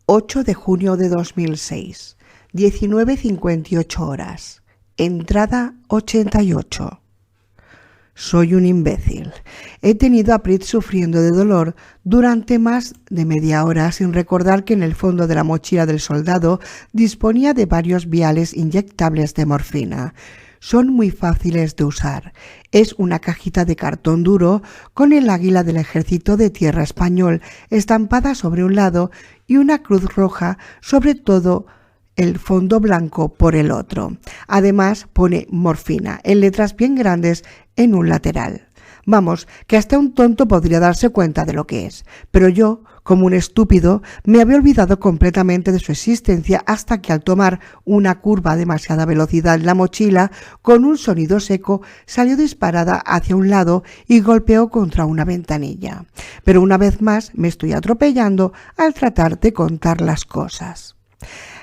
8 de junio de 2006, 19:58 horas. Entrada 88. Soy un imbécil. He tenido a Prit sufriendo de dolor durante más de media hora sin recordar que en el fondo de la mochila del soldado disponía de varios viales inyectables de morfina. Son muy fáciles de usar. Es una cajita de cartón duro con el águila del Ejército de Tierra Español estampada sobre un lado y una cruz roja sobre todo el fondo blanco por el otro. Además pone morfina en letras bien grandes en un lateral. Vamos, que hasta un tonto podría darse cuenta de lo que es, pero yo, como un estúpido, me había olvidado completamente de su existencia hasta que al tomar una curva a demasiada velocidad en la mochila, con un sonido seco, salió disparada hacia un lado y golpeó contra una ventanilla. Pero una vez más me estoy atropellando al tratar de contar las cosas.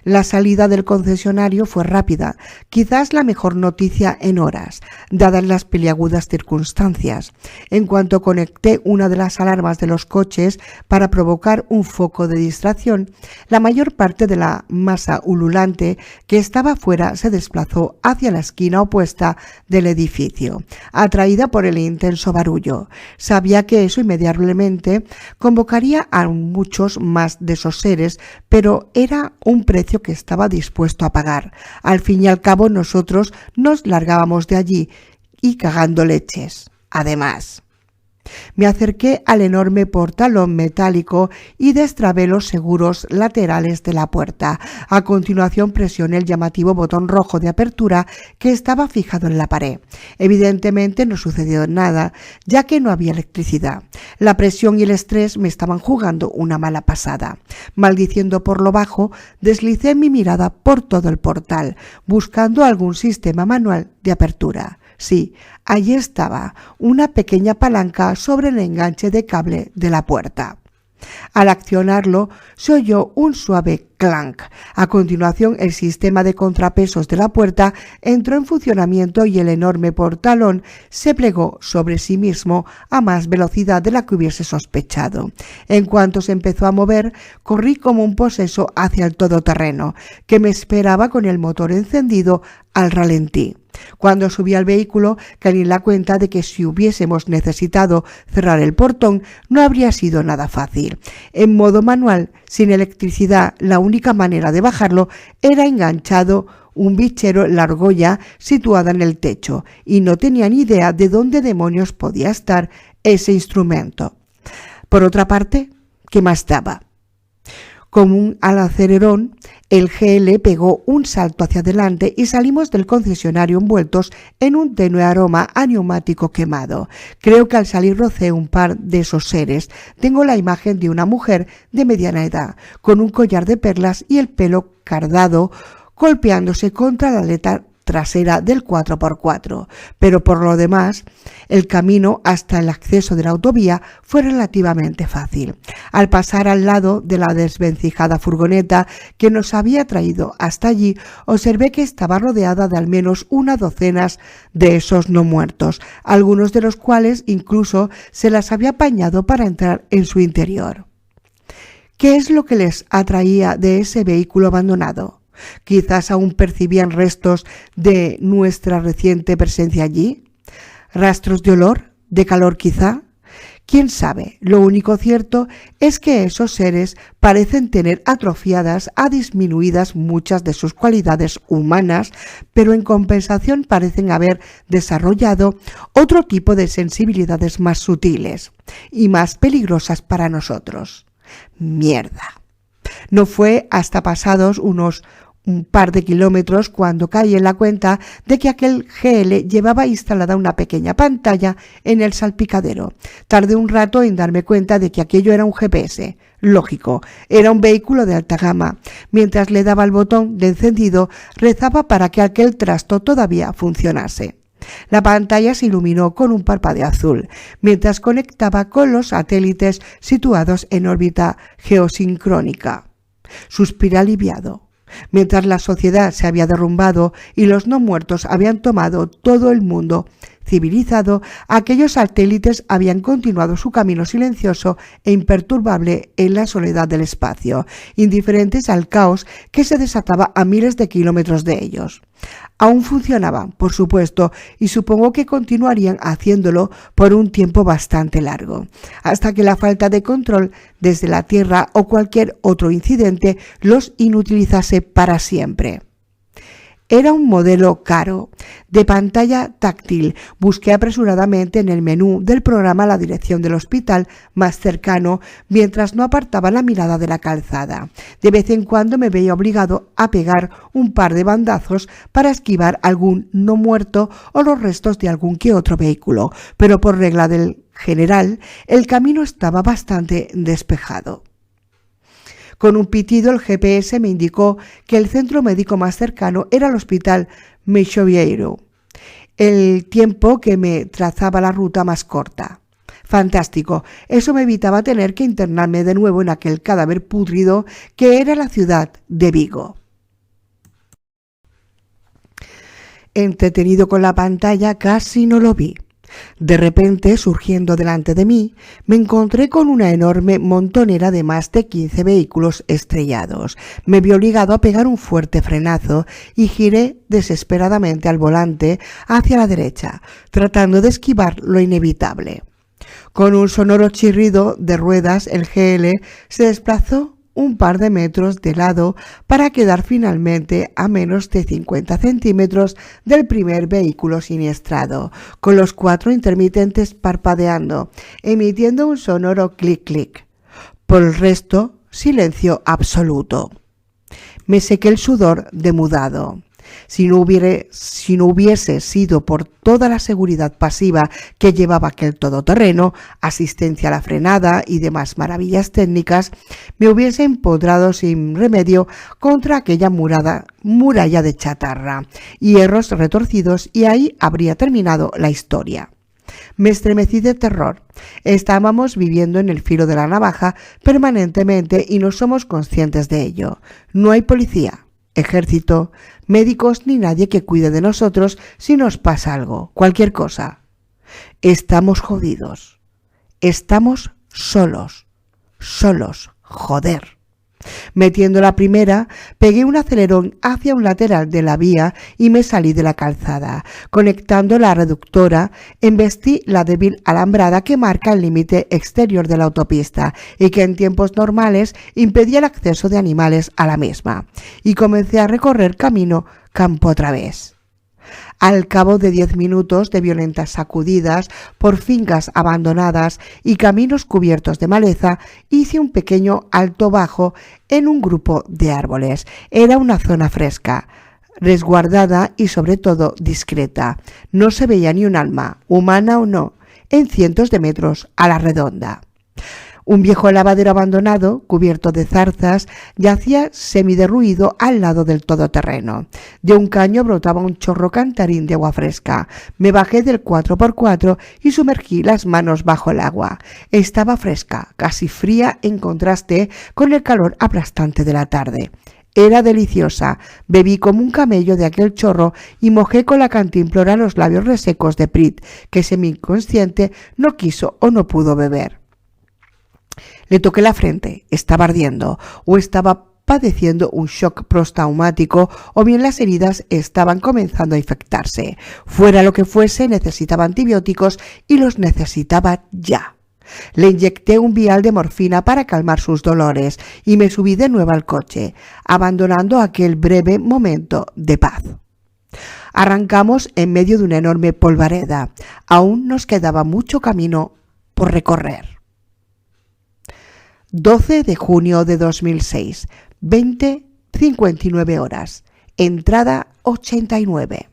La salida del concesionario fue rápida, quizás la mejor noticia en horas, dadas las peliagudas circunstancias. En cuanto conecté una de las alarmas de los coches para provocar un foco de distracción, la mayor parte de la masa ululante que estaba fuera se desplazó hacia la esquina opuesta del edificio, atraída por el intenso barullo. Sabía que eso inmediatamente convocaría a muchos más de esos seres, pero era un precio que estaba dispuesto a pagar. Al fin y al cabo nosotros nos largábamos de allí y cagando leches. Además, me acerqué al enorme portalón metálico y destrabé los seguros laterales de la puerta. A continuación presioné el llamativo botón rojo de apertura que estaba fijado en la pared. Evidentemente no sucedió nada, ya que no había electricidad. La presión y el estrés me estaban jugando una mala pasada. Maldiciendo por lo bajo, deslicé mi mirada por todo el portal, buscando algún sistema manual de apertura. Sí, allí estaba, una pequeña palanca sobre el enganche de cable de la puerta. Al accionarlo, se oyó un suave clank. A continuación, el sistema de contrapesos de la puerta entró en funcionamiento y el enorme portalón se plegó sobre sí mismo a más velocidad de la que hubiese sospechado. En cuanto se empezó a mover, corrí como un poseso hacia el todoterreno, que me esperaba con el motor encendido al ralentí. Cuando subí al vehículo, caí en la cuenta de que si hubiésemos necesitado cerrar el portón, no habría sido nada fácil. En modo manual, sin electricidad, la única manera de bajarlo era enganchado un bichero en la argolla situada en el techo, y no tenía ni idea de dónde demonios podía estar ese instrumento. Por otra parte, ¿qué más daba? Como un alacelerón, el GL pegó un salto hacia adelante y salimos del concesionario envueltos en un tenue aroma a neumático quemado. Creo que al salir rocé un par de esos seres. Tengo la imagen de una mujer de mediana edad, con un collar de perlas y el pelo cardado, golpeándose contra la aleta trasera del 4x4, pero por lo demás, el camino hasta el acceso de la autovía fue relativamente fácil. Al pasar al lado de la desvencijada furgoneta que nos había traído hasta allí, observé que estaba rodeada de al menos una docena de esos no muertos, algunos de los cuales incluso se las había apañado para entrar en su interior. ¿Qué es lo que les atraía de ese vehículo abandonado? Quizás aún percibían restos de nuestra reciente presencia allí. ¿Rastros de olor? ¿De calor quizá? ¿Quién sabe? Lo único cierto es que esos seres parecen tener atrofiadas a disminuidas muchas de sus cualidades humanas, pero en compensación parecen haber desarrollado otro tipo de sensibilidades más sutiles y más peligrosas para nosotros. Mierda. No fue hasta pasados un par de kilómetros cuando caí en la cuenta de que aquel GL llevaba instalada una pequeña pantalla en el salpicadero. Tardé un rato en darme cuenta de que aquello era un GPS. Lógico, era un vehículo de alta gama. Mientras le daba al botón de encendido, rezaba para que aquel trasto todavía funcionase. La pantalla se iluminó con un parpadeo azul, mientras conectaba con los satélites situados en órbita geosincrónica. Suspiré aliviado. Mientras la sociedad se había derrumbado y los no muertos habían tomado todo el mundo, civilizado, aquellos satélites habían continuado su camino silencioso e imperturbable en la soledad del espacio, indiferentes al caos que se desataba a miles de kilómetros de ellos. Aún funcionaban, por supuesto, y supongo que continuarían haciéndolo por un tiempo bastante largo, hasta que la falta de control desde la Tierra o cualquier otro incidente los inutilizase para siempre. Era un modelo caro, de pantalla táctil. Busqué apresuradamente en el menú del programa la dirección del hospital más cercano mientras no apartaba la mirada de la calzada. De vez en cuando me veía obligado a pegar un par de bandazos para esquivar algún no muerto o los restos de algún que otro vehículo, pero por regla del general el camino estaba bastante despejado. Con un pitido el GPS me indicó que el centro médico más cercano era el hospital Meixoeiro, el tiempo que me trazaba la ruta más corta. Fantástico, eso me evitaba tener que internarme de nuevo en aquel cadáver pútrido que era la ciudad de Vigo. Entretenido con la pantalla, casi no lo vi. De repente, surgiendo delante de mí, me encontré con una enorme montonera de más de 15 vehículos estrellados. Me vi obligado a pegar un fuerte frenazo y giré desesperadamente al volante hacia la derecha, tratando de esquivar lo inevitable. Con un sonoro chirrido de ruedas, el GL se desplazó un par de metros de lado para quedar finalmente a menos de 50 centímetros del primer vehículo siniestrado, con los 4 intermitentes parpadeando, emitiendo un sonoro clic-clic. Por el resto, silencio absoluto. Me sequé el sudor demudado. Si no hubiese sido por toda la seguridad pasiva que llevaba aquel todoterreno, asistencia a la frenada y demás maravillas técnicas, me hubiese empotrado sin remedio contra aquella muralla de chatarra, hierros retorcidos, y ahí habría terminado la historia. Me estremecí de terror. Estábamos viviendo en el filo de la navaja permanentemente y no somos conscientes de ello. No hay policía, ejército, médicos ni nadie que cuide de nosotros si nos pasa algo, cualquier cosa. Estamos jodidos. Estamos solos, joder. Metiendo la primera, pegué un acelerón hacia un lateral de la vía y me salí de la calzada. Conectando la reductora, embestí la débil alambrada que marca el límite exterior de la autopista y que en tiempos normales impedía el acceso de animales a la misma, y comencé a recorrer campo a través. Al cabo de 10 minutos de violentas sacudidas por fincas abandonadas y caminos cubiertos de maleza, hice un pequeño alto bajo en un grupo de árboles. Era una zona fresca, resguardada y sobre todo discreta. No se veía ni un alma, humana o no, en cientos de metros a la redonda. Un viejo lavadero abandonado, cubierto de zarzas, yacía semiderruido al lado del todoterreno. De un caño brotaba un chorro cantarín de agua fresca. Me bajé del 4x4 y sumergí las manos bajo el agua. Estaba fresca, casi fría en contraste con el calor aplastante de la tarde. Era deliciosa. Bebí como un camello de aquel chorro y mojé con la cantimplora los labios resecos de Prit, que semi-inconsciente no quiso o no pudo beber. Le toqué la frente, estaba ardiendo, o estaba padeciendo un shock postraumático, o bien las heridas estaban comenzando a infectarse. Fuera lo que fuese, necesitaba antibióticos y los necesitaba ya. Le inyecté un vial de morfina para calmar sus dolores y me subí de nuevo al coche, abandonando aquel breve momento de paz. Arrancamos en medio de una enorme polvareda. Aún nos quedaba mucho camino por recorrer. 12 de junio de 2006, 20:59 horas, entrada 89.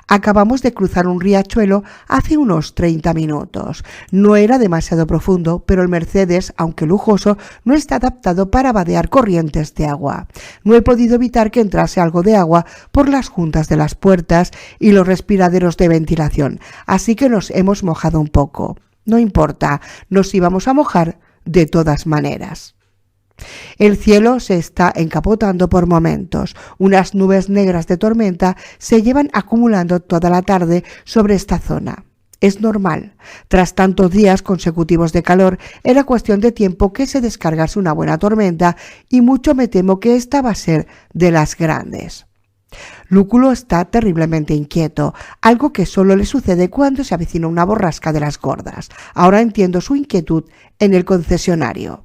Acabamos de cruzar un riachuelo hace unos 30 minutos. No era demasiado profundo, pero el Mercedes, aunque lujoso, no está adaptado para vadear corrientes de agua. No he podido evitar que entrase algo de agua por las juntas de las puertas y los respiraderos de ventilación, así que nos hemos mojado un poco. No importa, nos íbamos a mojar de todas maneras. El cielo se está encapotando por momentos. Unas nubes negras de tormenta se llevan acumulando toda la tarde sobre esta zona. Es normal. Tras tantos días consecutivos de calor, era cuestión de tiempo que se descargase una buena tormenta y mucho me temo que esta va a ser de las grandes. Lúculo está terriblemente inquieto, algo que solo le sucede cuando se avecina una borrasca de las gordas. Ahora entiendo su inquietud en el concesionario.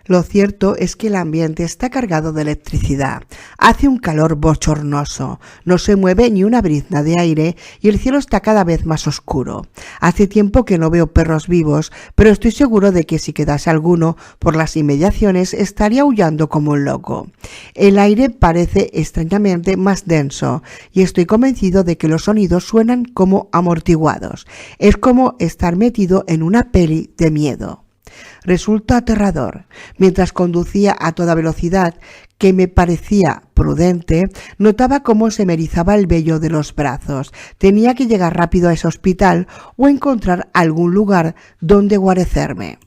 Lo cierto es que el ambiente está cargado de electricidad. Hace un calor bochornoso. No se mueve ni una brizna de aire y el cielo está cada vez más oscuro. Hace tiempo que no veo perros vivos, pero estoy seguro de que si quedase alguno por las inmediaciones estaría aullando como un loco. El aire parece extrañamente más denso y estoy convencido de que los sonidos suenan como amortiguados. Es como estar metido en una peli de miedo. Resulta aterrador. Mientras conducía a toda velocidad, que me parecía prudente, notaba cómo se me erizaba el vello de los brazos. Tenía que llegar rápido a ese hospital o encontrar algún lugar donde guarecerme.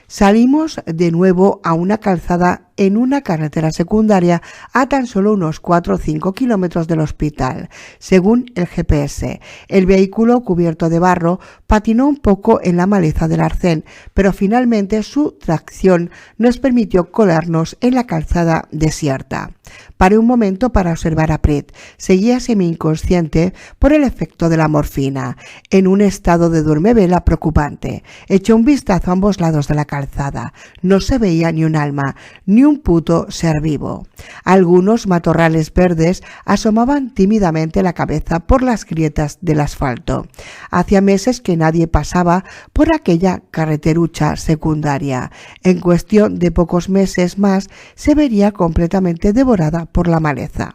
Salimos de nuevo a una calzada en una carretera secundaria a tan solo unos 4 o 5 kilómetros del hospital. Según el GPS, el vehículo cubierto de barro patinó un poco en la maleza del arcén, pero finalmente su tracción nos permitió colarnos en la calzada desierta. Paré un momento para observar a Prit. Seguía semi-inconsciente por el efecto de la morfina, en un estado de duermevela preocupante. Eché un vistazo a ambos lados de la calzada. No se veía ni un alma, ni un puto ser vivo. Algunos matorrales verdes asomaban tímidamente la cabeza por las grietas del asfalto. Hacía meses que nadie pasaba por aquella carreterucha secundaria. En cuestión de pocos meses más se vería completamente devorada por la maleza.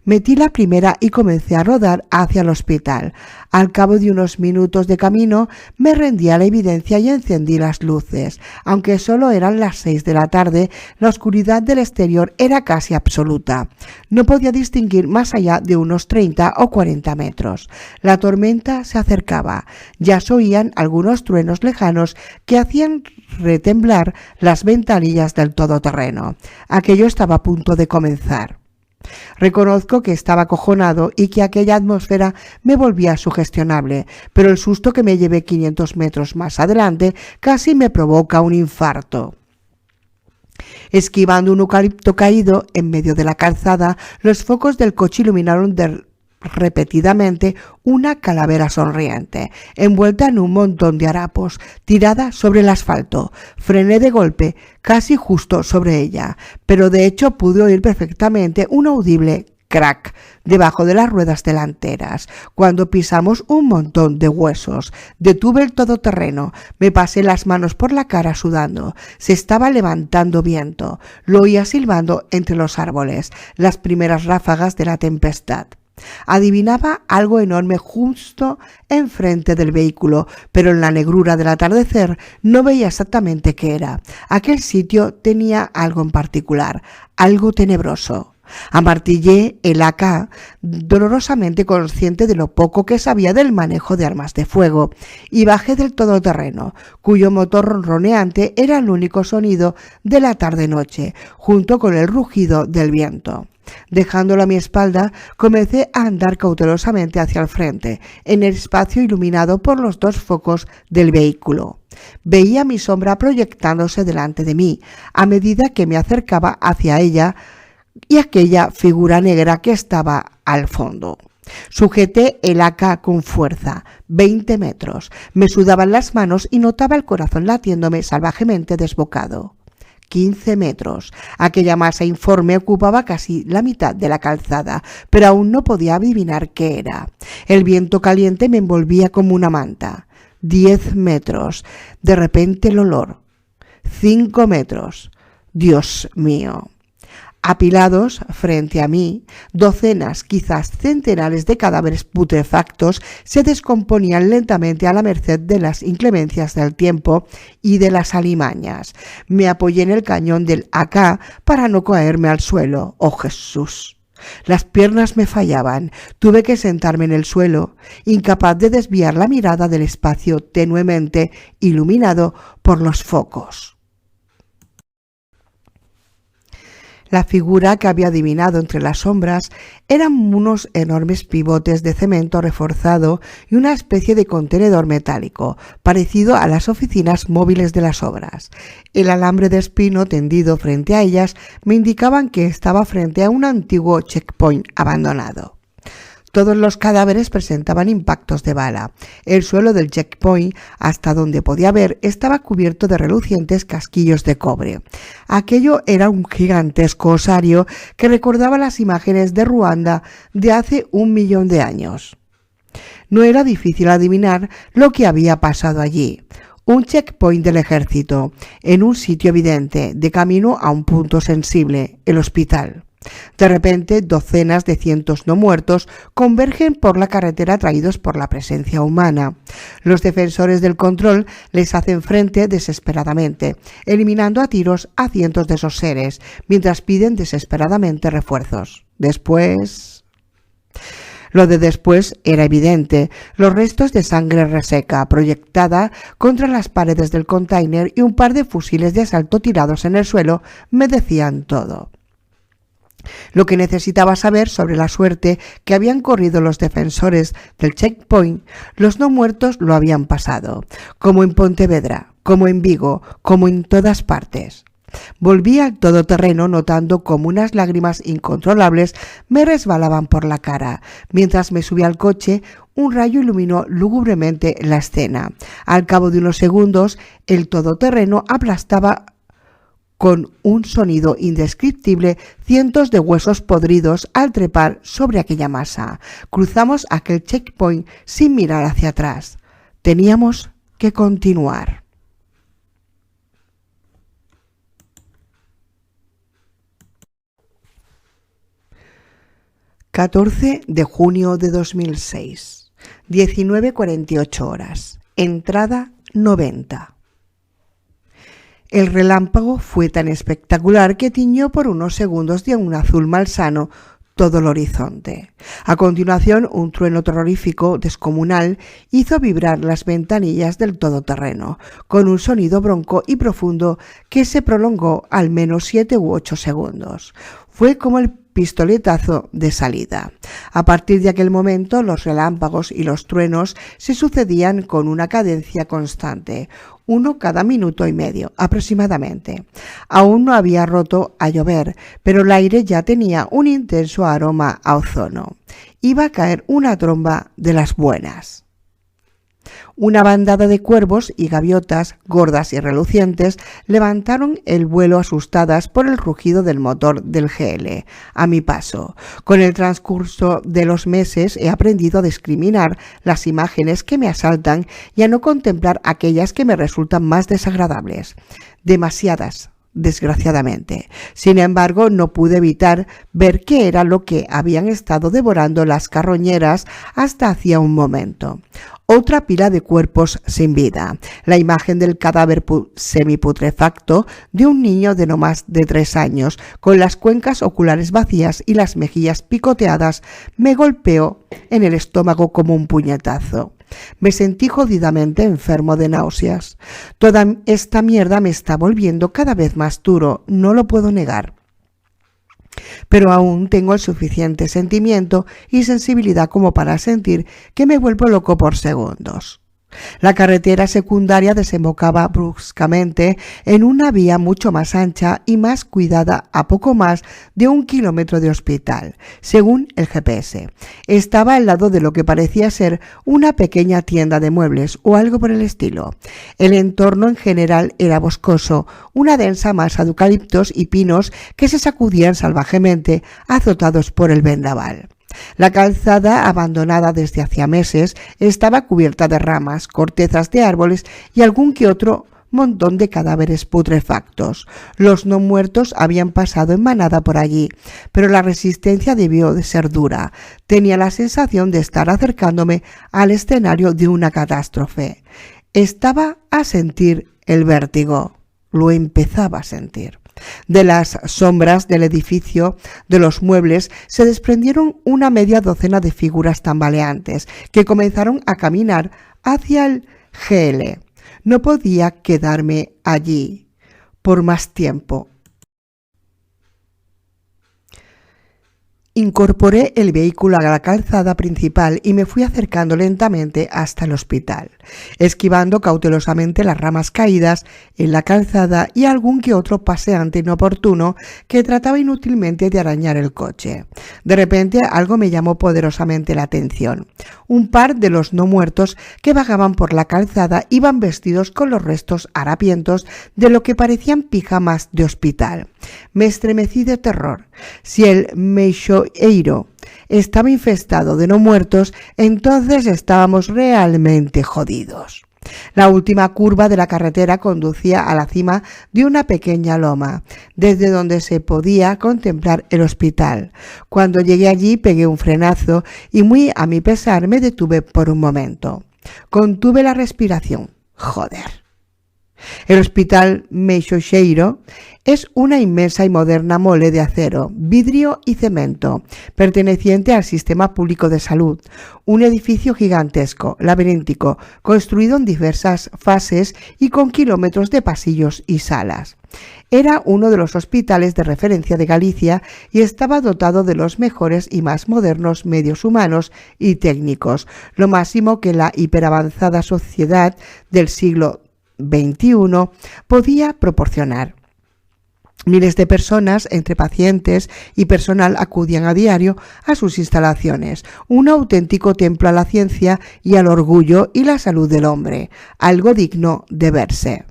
Metí la primera y comencé a rodar hacia el hospital. Al cabo de unos minutos de camino me rendí a la evidencia y encendí las luces. Aunque solo eran las 6 de la tarde, la oscuridad del exterior era casi absoluta. No podía distinguir más allá de unos 30 o 40 metros. La tormenta se acercaba. Ya se oían algunos truenos lejanos que hacían retemblar las ventanillas del todoterreno. Aquello estaba a punto de comenzar. Reconozco que estaba acojonado y que aquella atmósfera me volvía sugestionable, pero el susto que me llevé 500 metros más adelante casi me provoca un infarto. Esquivando un eucalipto caído en medio de la calzada, los focos del coche iluminaron repetidamente una calavera sonriente, envuelta en un montón de harapos, tirada sobre el asfalto. Frené de golpe, casi justo sobre ella, pero de hecho pude oír perfectamente un audible crack debajo de las ruedas delanteras. Cuando pisamos un montón de huesos, detuve el todoterreno, me pasé las manos por la cara sudando. Se estaba levantando viento, lo oía silbando entre los árboles, las primeras ráfagas de la tempestad. Adivinaba algo enorme justo enfrente del vehículo, pero en la negrura del atardecer no veía exactamente qué era. Aquel sitio tenía algo en particular, algo tenebroso. Amartillé el AK, dolorosamente consciente de lo poco que sabía del manejo de armas de fuego, y bajé del todoterreno, cuyo motor ronroneante era el único sonido de la tarde-noche, junto con el rugido del viento. Dejándolo a mi espalda, comencé a andar cautelosamente hacia el frente, en el espacio iluminado por los dos focos del vehículo. Veía mi sombra proyectándose delante de mí, a medida que me acercaba hacia ella y aquella figura negra que estaba al fondo. Sujeté el AK con fuerza, 20 metros. Me sudaban las manos y notaba el corazón latiéndome salvajemente desbocado. 15 metros. Aquella masa informe ocupaba casi la mitad de la calzada, pero aún no podía adivinar qué era. El viento caliente me envolvía como una manta. 10 metros. De repente el olor. 5 metros. Dios mío. Apilados frente a mí, docenas, quizás centenares de cadáveres putrefactos se descomponían lentamente a la merced de las inclemencias del tiempo y de las alimañas. Me apoyé en el cañón del AK para no caerme al suelo. ¡Oh, Jesús! Las piernas me fallaban, tuve que sentarme en el suelo, incapaz de desviar la mirada del espacio tenuemente iluminado por los focos. La figura que había adivinado entre las sombras eran unos enormes pivotes de cemento reforzado y una especie de contenedor metálico, parecido a las oficinas móviles de las obras. El alambre de espino tendido frente a ellas me indicaban que estaba frente a un antiguo checkpoint abandonado. Todos los cadáveres presentaban impactos de bala. El suelo del checkpoint, hasta donde podía ver, estaba cubierto de relucientes casquillos de cobre. Aquello era un gigantesco osario que recordaba las imágenes de Ruanda de hace 1 millón de años. No era difícil adivinar lo que había pasado allí. Un checkpoint del ejército, en un sitio evidente, de camino a un punto sensible, el hospital. De repente, docenas de cientos no muertos convergen por la carretera atraídos por la presencia humana. Los defensores del control les hacen frente desesperadamente, eliminando a tiros a cientos de esos seres, mientras piden desesperadamente refuerzos. Después... Lo de después era evidente, los restos de sangre reseca proyectada contra las paredes del container y un par de fusiles de asalto tirados en el suelo me decían todo. Lo que necesitaba saber sobre la suerte que habían corrido los defensores del checkpoint, los no muertos lo habían pasado, como en Pontevedra, como en Vigo, como en todas partes. Volví al todoterreno notando como unas lágrimas incontrolables me resbalaban por la cara. Mientras me subí al coche, un rayo iluminó lúgubremente la escena. Al cabo de unos segundos, el todoterreno aplastaba con un sonido indescriptible cientos de huesos podridos al trepar sobre aquella masa. Cruzamos aquel checkpoint sin mirar hacia atrás. Teníamos que continuar. ...14 de junio de 2006... ...19:48 horas... ...entrada 90... El relámpago fue tan espectacular que tiñó por unos segundos de un azul malsano todo el horizonte. A continuación, un trueno terrorífico descomunal hizo vibrar las ventanillas del todoterreno, con un sonido bronco y profundo que se prolongó al menos 7 u 8 segundos. Fue como el pistoletazo de salida. A partir de aquel momento, los relámpagos y los truenos se sucedían con una cadencia constante, uno cada minuto y medio aproximadamente. Aún no había roto a llover, pero el aire ya tenía un intenso aroma a ozono. Iba a caer una tromba de las buenas. Una bandada de cuervos y gaviotas, gordas y relucientes, levantaron el vuelo asustadas por el rugido del motor del GL, a mi paso. Con el transcurso de los meses he aprendido a discriminar las imágenes que me asaltan y a no contemplar aquellas que me resultan más desagradables. Demasiadas, desgraciadamente. Sin embargo, no pude evitar ver qué era lo que habían estado devorando las carroñeras hasta hacía un momento. Otra pila de cuerpos sin vida, la imagen del cadáver semiputrefacto de un niño de no más de 3 años, con las cuencas oculares vacías y las mejillas picoteadas, me golpeó en el estómago como un puñetazo. Me sentí jodidamente enfermo de náuseas. Toda esta mierda me está volviendo cada vez más duro, no lo puedo negar. Pero aún tengo el suficiente sentimiento y sensibilidad como para sentir que me vuelvo loco por segundos. La carretera secundaria desembocaba bruscamente en una vía mucho más ancha y más cuidada a poco más de 1 kilómetro de hospital, según el GPS. Estaba al lado de lo que parecía ser una pequeña tienda de muebles o algo por el estilo. El entorno en general era boscoso, una densa masa de eucaliptos y pinos que se sacudían salvajemente azotados por el vendaval. La calzada, abandonada desde hacía meses, estaba cubierta de ramas, cortezas de árboles y algún que otro montón de cadáveres putrefactos. Los no muertos habían pasado en manada por allí, pero la resistencia debió de ser dura. Tenía la sensación de estar acercándome al escenario de una catástrofe. Estaba a sentir el vértigo. Lo empezaba a sentir. De las sombras del edificio, de los muebles, se desprendieron una media docena de figuras tambaleantes que comenzaron a caminar hacia el GL. No podía quedarme allí por más tiempo. Incorporé el vehículo a la calzada principal y me fui acercando lentamente hasta el hospital, esquivando cautelosamente las ramas caídas en la calzada y algún que otro paseante inoportuno que trataba inútilmente de arañar el coche. De repente algo me llamó poderosamente la atención. Un par de los no muertos que vagaban por la calzada iban vestidos con los restos harapientos de lo que parecían pijamas de hospital. Me estremecí de terror. Si el Meixoeiro estaba infestado de no muertos, entonces estábamos realmente jodidos. La última curva de la carretera conducía a la cima de una pequeña loma, desde donde se podía contemplar el hospital. Cuando llegué allí pegué un frenazo y muy a mi pesar me detuve por un momento. Contuve la respiración. Joder. El hospital Meixoeiro es una inmensa y moderna mole de acero, vidrio y cemento, perteneciente al Sistema Público de Salud, un edificio gigantesco, laberíntico, construido en diversas fases y con kilómetros de pasillos y salas. Era uno de los hospitales de referencia de Galicia y estaba dotado de los mejores y más modernos medios humanos y técnicos, lo máximo que la hiperavanzada sociedad del siglo XXI podía proporcionar. Miles de personas, entre pacientes y personal, acudían a diario a sus instalaciones, un auténtico templo a la ciencia y al orgullo y la salud del hombre, algo digno de verse.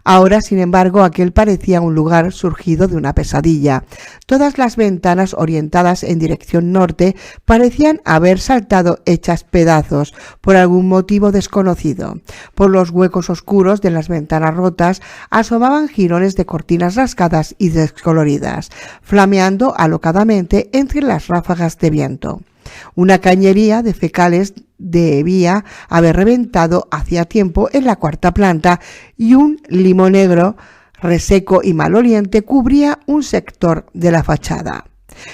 Ahora, sin embargo, aquel parecía un lugar surgido de una pesadilla. Todas las ventanas orientadas en dirección norte parecían haber saltado hechas pedazos por algún motivo desconocido. Por los huecos oscuros de las ventanas rotas asomaban jirones de cortinas rasgadas y descoloridas, flameando alocadamente entre las ráfagas de viento. Una cañería de fecales debía haber reventado hacía tiempo en la cuarta planta y un limo negro, reseco y maloliente cubría un sector de la fachada.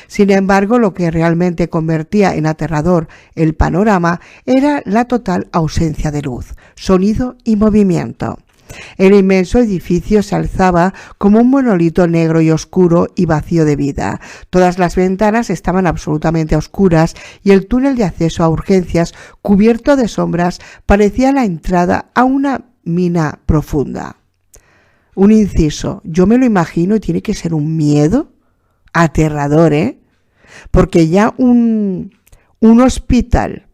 Sin embargo, lo que realmente convertía en aterrador el panorama era la total ausencia de luz, sonido y movimiento. El inmenso edificio se alzaba como un monolito negro y oscuro y vacío de vida. Todas las ventanas estaban absolutamente oscuras y el túnel de acceso a urgencias, cubierto de sombras, parecía la entrada a una mina profunda. Un inciso, yo me lo imagino y tiene que ser un miedo aterrador, porque ya un hospital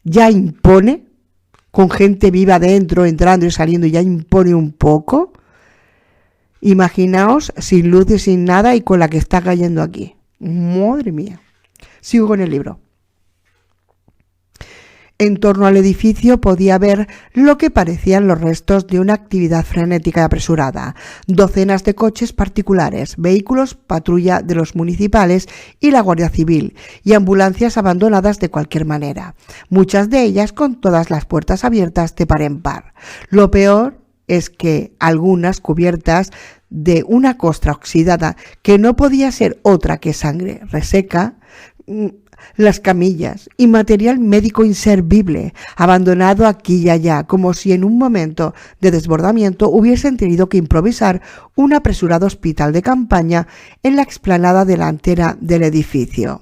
ya impone, con gente viva dentro, entrando y saliendo, ya impone un poco. Imaginaos sin luz y sin nada y con la que está cayendo aquí. Madre mía. Sigo con el libro. En torno al edificio podía ver lo que parecían los restos de una actividad frenética y apresurada. Docenas de coches particulares, vehículos patrulla de los municipales y la Guardia Civil, y ambulancias abandonadas de cualquier manera, muchas de ellas con todas las puertas abiertas de par en par. Lo peor es que algunas cubiertas de una costra oxidada que no podía ser otra que sangre reseca, las camillas y material médico inservible, abandonado aquí y allá, como si en un momento de desbordamiento hubiesen tenido que improvisar un apresurado hospital de campaña en la explanada delantera del edificio.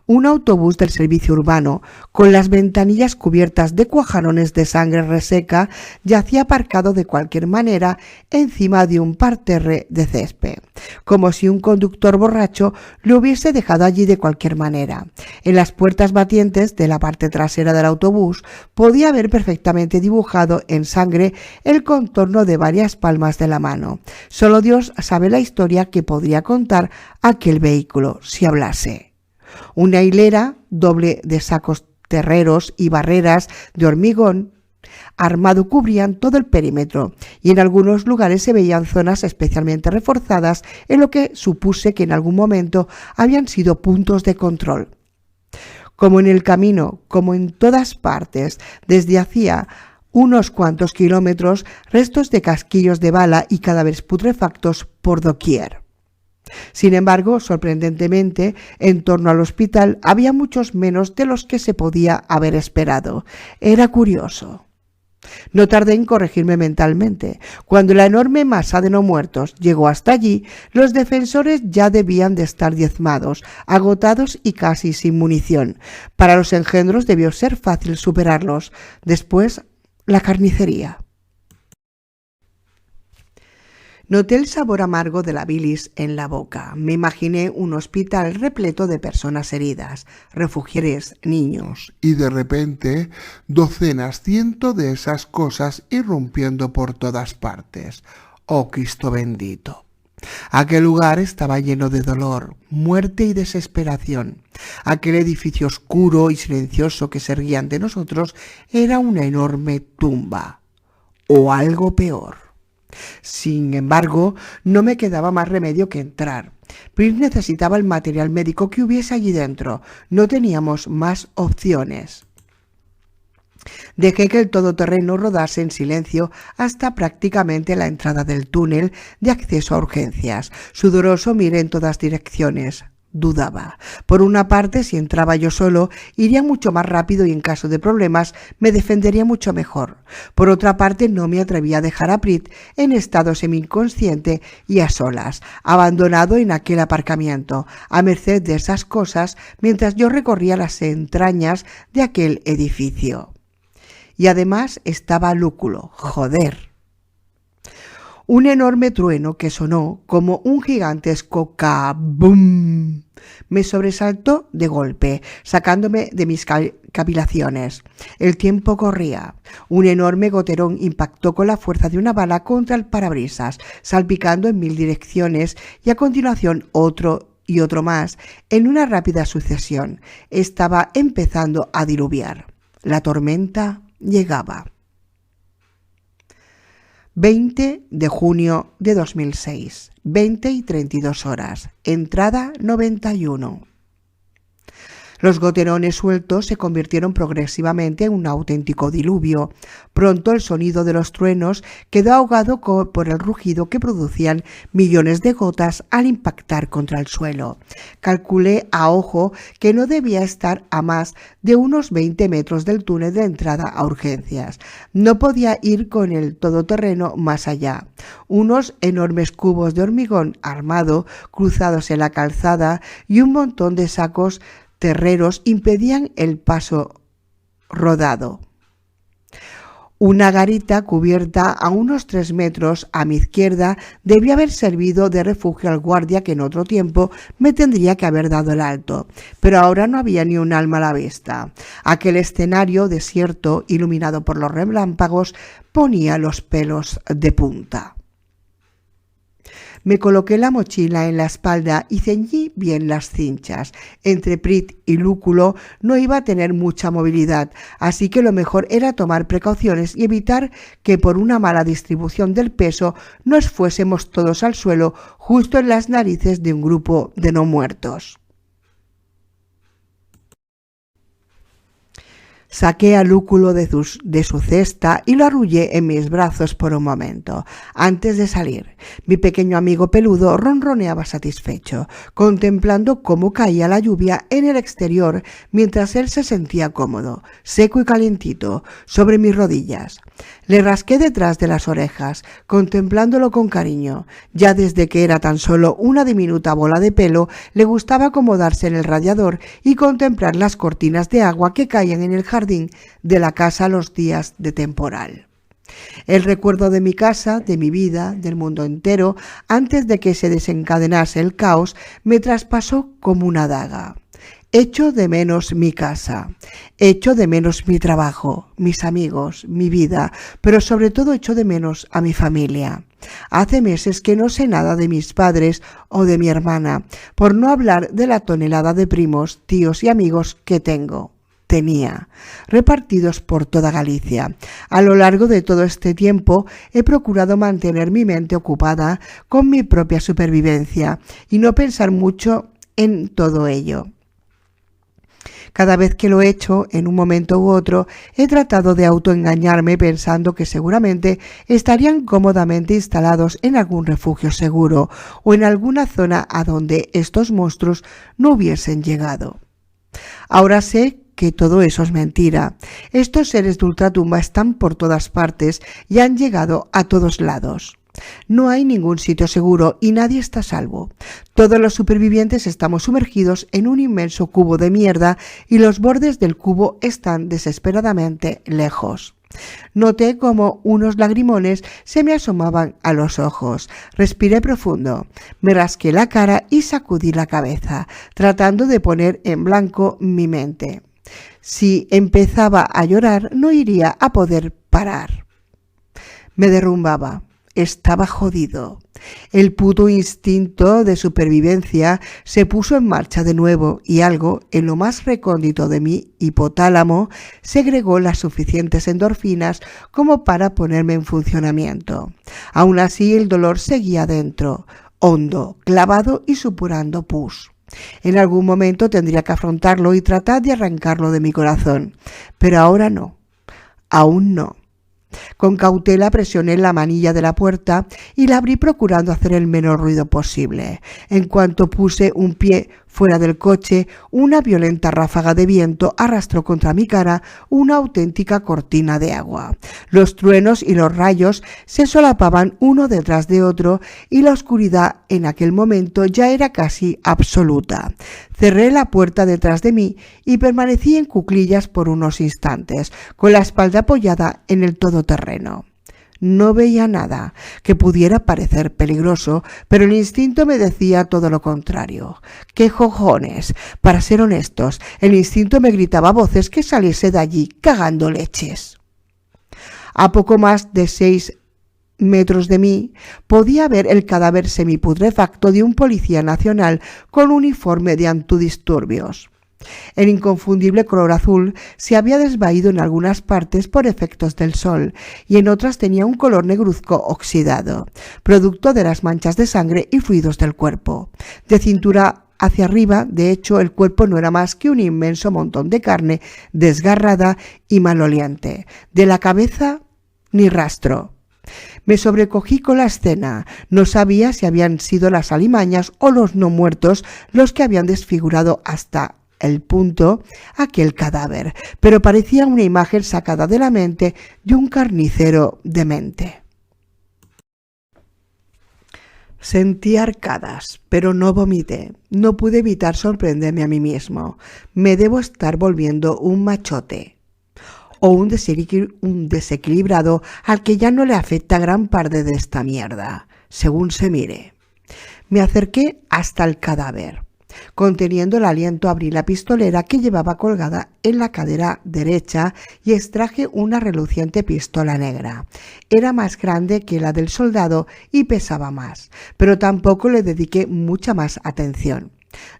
Un autobús del servicio urbano, con las ventanillas cubiertas de cuajarones de sangre reseca, yacía aparcado de cualquier manera encima de un parterre de césped, como si un conductor borracho lo hubiese dejado allí de cualquier manera. En las puertas batientes de la parte trasera del autobús podía ver perfectamente dibujado en sangre el contorno de varias palmas de la mano. Solo Dios sabe la historia que podría contar aquel vehículo si hablase. Una hilera doble de sacos terreros y barreras de hormigón armado cubrían todo el perímetro y en algunos lugares se veían zonas especialmente reforzadas en lo que supuse que en algún momento habían sido puntos de control. Como en el camino, como en todas partes, desde hacía unos cuantos kilómetros, restos de casquillos de bala y cadáveres putrefactos por doquier. Sin embargo, sorprendentemente, en torno al hospital había muchos menos de los que se podía haber esperado. Era curioso. No tardé en corregirme mentalmente. Cuando la enorme masa de no muertos llegó hasta allí, los defensores ya debían de estar diezmados, agotados y casi sin munición. Para los engendros debió ser fácil superarlos. Después, la carnicería. Noté el sabor amargo de la bilis en la boca. Me imaginé un hospital repleto de personas heridas, refugiados, niños. Y de repente, docenas, cientos de esas cosas irrumpiendo por todas partes. ¡Oh, Cristo bendito! Aquel lugar estaba lleno de dolor, muerte y desesperación. Aquel edificio oscuro y silencioso que se erguía ante nosotros era una enorme tumba. O algo peor. Sin embargo, no me quedaba más remedio que entrar. Prince necesitaba el material médico que hubiese allí dentro. No teníamos más opciones. Dejé que el todoterreno rodase en silencio hasta prácticamente la entrada del túnel de acceso a urgencias. Sudoroso miré en todas direcciones. Dudaba. Por una parte, si entraba yo solo, iría mucho más rápido y en caso de problemas me defendería mucho mejor. Por otra parte, no me atrevía a dejar a Prit en estado semi-inconsciente y a solas, abandonado en aquel aparcamiento, a merced de esas cosas, mientras yo recorría las entrañas de aquel edificio. Y además estaba Lúculo. ¡Joder! Un enorme trueno que sonó como un gigantesco ¡kabum! Me sobresaltó de golpe, sacándome de mis cavilaciones. El tiempo corría. Un enorme goterón impactó con la fuerza de una bala contra el parabrisas, salpicando en 1000 direcciones, y a continuación otro y otro más, en una rápida sucesión. Estaba empezando a diluviar. La tormenta llegaba. 20 de junio de 2006, 20:32 horas, entrada 91. Los goterones sueltos se convirtieron progresivamente en un auténtico diluvio. Pronto el sonido de los truenos quedó ahogado por el rugido que producían millones de gotas al impactar contra el suelo. Calculé a ojo que no debía estar a más de unos 20 metros del túnel de entrada a urgencias. No podía ir con el todoterreno más allá. Unos enormes cubos de hormigón armado cruzados en la calzada y un montón de sacos terreros impedían el paso rodado. Una garita cubierta a unos 3 metros a mi izquierda debía haber servido de refugio al guardia que en otro tiempo me tendría que haber dado el alto, pero ahora no había ni un alma a la vista. Aquel escenario desierto, iluminado por los relámpagos, ponía los pelos de punta. Me coloqué la mochila en la espalda y ceñí bien las cinchas. Entre Prit y Lúculo no iba a tener mucha movilidad, así que lo mejor era tomar precauciones y evitar que por una mala distribución del peso nos fuésemos todos al suelo justo en las narices de un grupo de no muertos. Saqué a Lúculo de su cesta y lo arrullé en mis brazos por un momento. Antes de salir, mi pequeño amigo peludo ronroneaba satisfecho, contemplando cómo caía la lluvia en el exterior mientras él se sentía cómodo, seco y calientito, sobre mis rodillas. Le rasqué detrás de las orejas, contemplándolo con cariño. Ya desde que era tan solo una diminuta bola de pelo, le gustaba acomodarse en el radiador y contemplar las cortinas de agua que caían en el jardín de la casa los días de temporal. El recuerdo de mi casa, de mi vida, del mundo entero, antes de que se desencadenase el caos, me traspasó como una daga. Echo de menos mi casa, echo de menos mi trabajo, mis amigos, mi vida, pero sobre todo echo de menos a mi familia. Hace meses que no sé nada de mis padres o de mi hermana, por no hablar de la tonelada de primos, tíos y amigos que tenía, repartidos por toda Galicia. A lo largo de todo este tiempo he procurado mantener mi mente ocupada con mi propia supervivencia y no pensar mucho en todo ello. Cada vez que lo he hecho, en un momento u otro, he tratado de autoengañarme pensando que seguramente estarían cómodamente instalados en algún refugio seguro o en alguna zona a donde estos monstruos no hubiesen llegado. Ahora sé que todo eso es mentira. Estos seres de ultratumba están por todas partes y han llegado a todos lados. No hay ningún sitio seguro y nadie está a salvo. Todos los supervivientes estamos sumergidos en un inmenso cubo de mierda y los bordes del cubo están desesperadamente lejos. Noté como unos lagrimones se me asomaban a los ojos. Respiré profundo, me rasqué la cara y sacudí la cabeza, tratando de poner en blanco mi mente. Si empezaba a llorar, no iría a poder parar. Me derrumbaba. Estaba jodido. El puto instinto de supervivencia se puso en marcha de nuevo y algo en lo más recóndito de mi hipotálamo segregó las suficientes endorfinas como para ponerme en funcionamiento. Aún así, el dolor seguía dentro, hondo, clavado y supurando pus. En algún momento tendría que afrontarlo y tratar de arrancarlo de mi corazón, pero ahora no, aún no. Con cautela presioné la manilla de la puerta y la abrí procurando hacer el menor ruido posible. En cuanto puse un pie fuera del coche, una violenta ráfaga de viento arrastró contra mi cara una auténtica cortina de agua. Los truenos y los rayos se solapaban uno detrás de otro y la oscuridad en aquel momento ya era casi absoluta. Cerré la puerta detrás de mí y permanecí en cuclillas por unos instantes, con la espalda apoyada en el todoterreno. No veía nada que pudiera parecer peligroso, pero el instinto me decía todo lo contrario. ¡Qué cojones! Para ser honestos, el instinto me gritaba a voces que saliese de allí cagando leches. A poco más de 6 metros de mí podía ver el cadáver semiputrefacto de un policía nacional con uniforme de antidisturbios. El inconfundible color azul se había desvaído en algunas partes por efectos del sol y en otras tenía un color negruzco oxidado, producto de las manchas de sangre y fluidos del cuerpo. De cintura hacia arriba, de hecho, el cuerpo no era más que un inmenso montón de carne desgarrada y maloliente. De la cabeza, ni rastro. Me sobrecogí con la escena. No sabía si habían sido las alimañas o los no muertos los que habían desfigurado hasta el punto aquel cadáver, pero parecía una imagen sacada de la mente de un carnicero demente. Sentí arcadas, pero no vomité. No pude evitar sorprenderme a mí mismo. Me debo estar volviendo un machote o un desequilibrado al que ya no le afecta gran parte de esta mierda, según se mire. Me acerqué hasta el cadáver. Conteniendo el aliento, abrí la pistolera que llevaba colgada en la cadera derecha y extraje una reluciente pistola negra. Era más grande que la del soldado y pesaba más, pero tampoco le dediqué mucha más atención.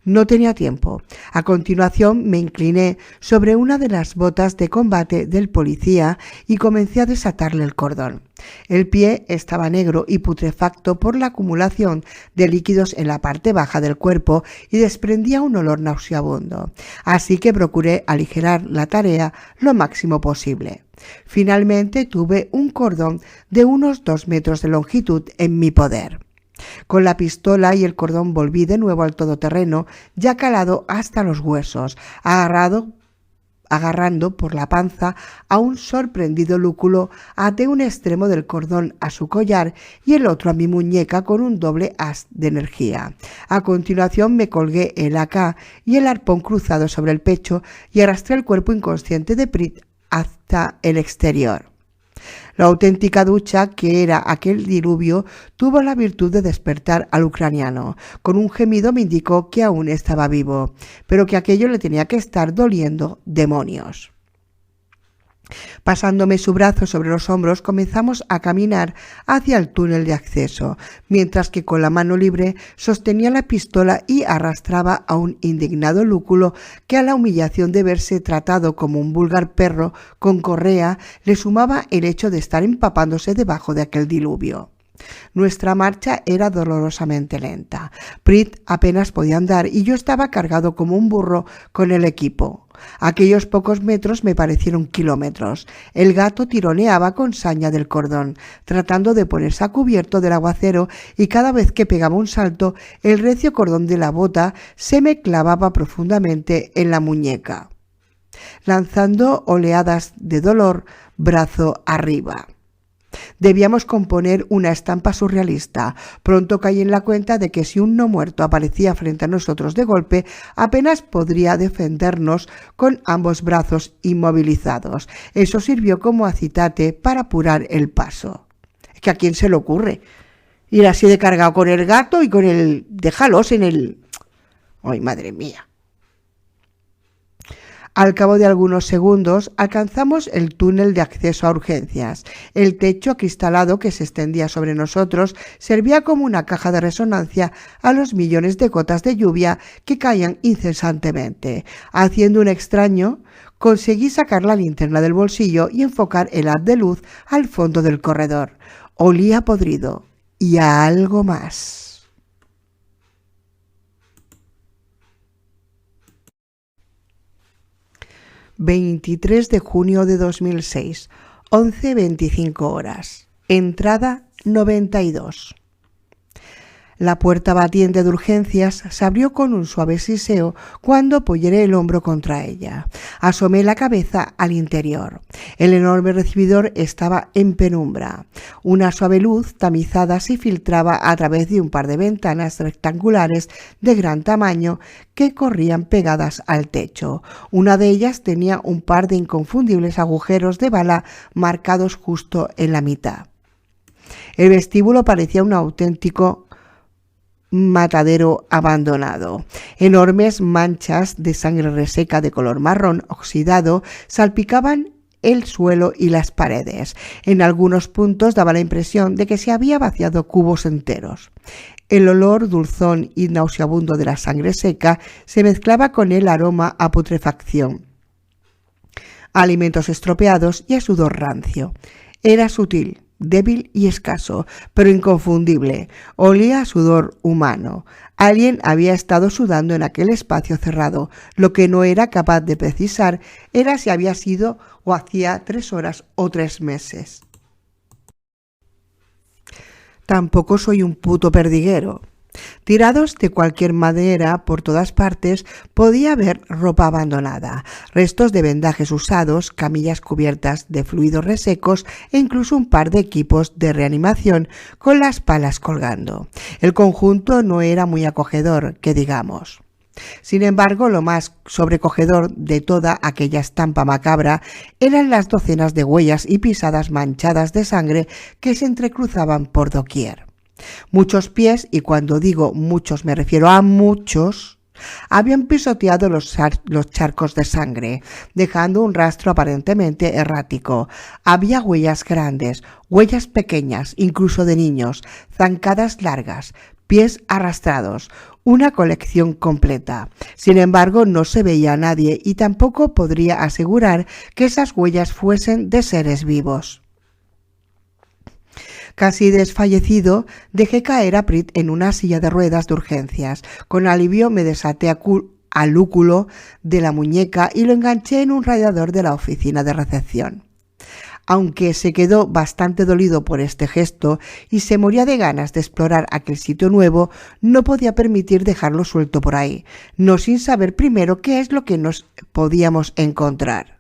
No tenía tiempo. A continuación me incliné sobre una de las botas de combate del policía y comencé a desatarle el cordón. El pie estaba negro y putrefacto por la acumulación de líquidos en la parte baja del cuerpo y desprendía un olor nauseabundo, así que procuré aligerar la tarea lo máximo posible. Finalmente tuve un cordón de unos 2 metros de longitud en mi poder. Con la pistola y el cordón volví de nuevo al todoterreno, ya calado hasta los huesos, agarrando por la panza a un sorprendido lúculo, até un extremo del cordón a su collar y el otro a mi muñeca con un doble haz de energía. A continuación me colgué el AK y el arpón cruzado sobre el pecho y arrastré el cuerpo inconsciente de Prit hasta el exterior. La auténtica ducha que era aquel diluvio tuvo la virtud de despertar al ucraniano. Con un gemido me indicó que aún estaba vivo, pero que aquello le tenía que estar doliendo demonios. Pasándome su brazo sobre los hombros, comenzamos a caminar hacia el túnel de acceso, mientras que con la mano libre sostenía la pistola y arrastraba a un indignado lúculo que a la humillación de verse tratado como un vulgar perro con correa le sumaba el hecho de estar empapándose debajo de aquel diluvio. Nuestra marcha era dolorosamente lenta. Prit apenas podía andar y yo estaba cargado como un burro con el equipo. Aquellos pocos metros me parecieron kilómetros. El gato tironeaba con saña del cordón, tratando de ponerse a cubierto del aguacero, y cada vez que pegaba un salto, el recio cordón de la bota se me clavaba profundamente en la muñeca, lanzando oleadas de dolor brazo arriba. Debíamos componer una estampa surrealista. Pronto caí en la cuenta de que si un no muerto aparecía frente a nosotros de golpe, apenas podría defendernos con ambos brazos inmovilizados. Eso sirvió como acitate para apurar el paso. Es que ¿a quién se le ocurre ir así de cargado con el gato y con el... déjalos en el... ¡Ay, madre mía! Al cabo de algunos segundos alcanzamos el túnel de acceso a urgencias. El techo acristalado que se extendía sobre nosotros servía como una caja de resonancia a los millones de gotas de lluvia que caían incesantemente. Haciendo un extraño, conseguí sacar la linterna del bolsillo y enfocar el haz de luz al fondo del corredor. Olía podrido y a algo más. 23 de junio de 2006, 11:25 horas. Entrada 92. La puerta batiente de urgencias se abrió con un suave siseo cuando apoyé el hombro contra ella. Asomé la cabeza al interior. El enorme recibidor estaba en penumbra. Una suave luz tamizada se filtraba a través de un par de ventanas rectangulares de gran tamaño que corrían pegadas al techo. Una de ellas tenía un par de inconfundibles agujeros de bala marcados justo en la mitad. El vestíbulo parecía un auténtico matadero abandonado. Enormes manchas de sangre reseca de color marrón oxidado salpicaban el suelo y las paredes. En algunos puntos daba la impresión de que se había vaciado cubos enteros. El olor dulzón y nauseabundo de la sangre seca se mezclaba con el aroma a putrefacción, a alimentos estropeados y a sudor rancio. Era sutil, débil y escaso, pero inconfundible. Olía a sudor humano. Alguien había estado sudando en aquel espacio cerrado. Lo que no era capaz de precisar era si había sido o hacía 3 horas o 3 meses. Tampoco soy un puto perdiguero. Tirados de cualquier madera por todas partes podía haber ropa abandonada, restos de vendajes usados, camillas cubiertas de fluidos resecos e incluso un par de equipos de reanimación con las palas colgando. El conjunto no era muy acogedor, que digamos. Sin embargo, lo más sobrecogedor de toda aquella estampa macabra eran las docenas de huellas y pisadas manchadas de sangre que se entrecruzaban por doquier. Muchos pies, y cuando digo muchos me refiero a muchos, habían pisoteado los charcos de sangre, dejando un rastro aparentemente errático. Había huellas grandes, huellas pequeñas, incluso de niños, zancadas largas, pies arrastrados, una colección completa. Sin embargo, no se veía a nadie y tampoco podría asegurar que esas huellas fuesen de seres vivos. Casi desfallecido, dejé caer a Prit en una silla de ruedas de urgencias. Con alivio me desaté al lúculo de la muñeca y lo enganché en un radiador de la oficina de recepción. Aunque se quedó bastante dolido por este gesto y se moría de ganas de explorar aquel sitio nuevo, no podía permitir dejarlo suelto por ahí, no sin saber primero qué es lo que nos podíamos encontrar.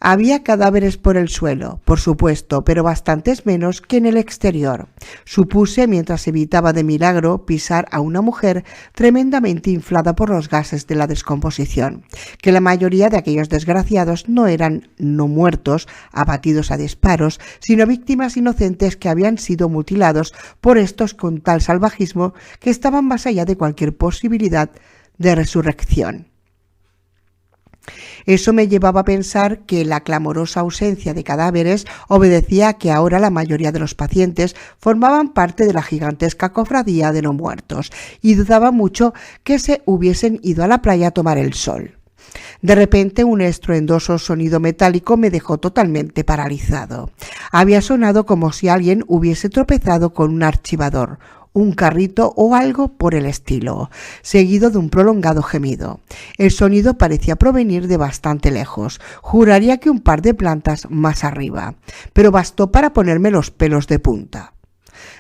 Había cadáveres por el suelo, por supuesto, pero bastantes menos que en el exterior. Supuse, mientras evitaba de milagro pisar a una mujer tremendamente inflada por los gases de la descomposición, que la mayoría de aquellos desgraciados no eran no muertos, abatidos a disparos, sino víctimas inocentes que habían sido mutilados por estos con tal salvajismo que estaban más allá de cualquier posibilidad de resurrección. Eso me llevaba a pensar que la clamorosa ausencia de cadáveres obedecía a que ahora la mayoría de los pacientes formaban parte de la gigantesca cofradía de no muertos, y dudaba mucho que se hubiesen ido a la playa a tomar el sol. De repente, un estruendoso sonido metálico me dejó totalmente paralizado. Había sonado como si alguien hubiese tropezado con un archivador, un carrito o algo por el estilo, seguido de un prolongado gemido. El sonido parecía provenir de bastante lejos, juraría que un par de plantas más arriba, pero bastó para ponerme los pelos de punta.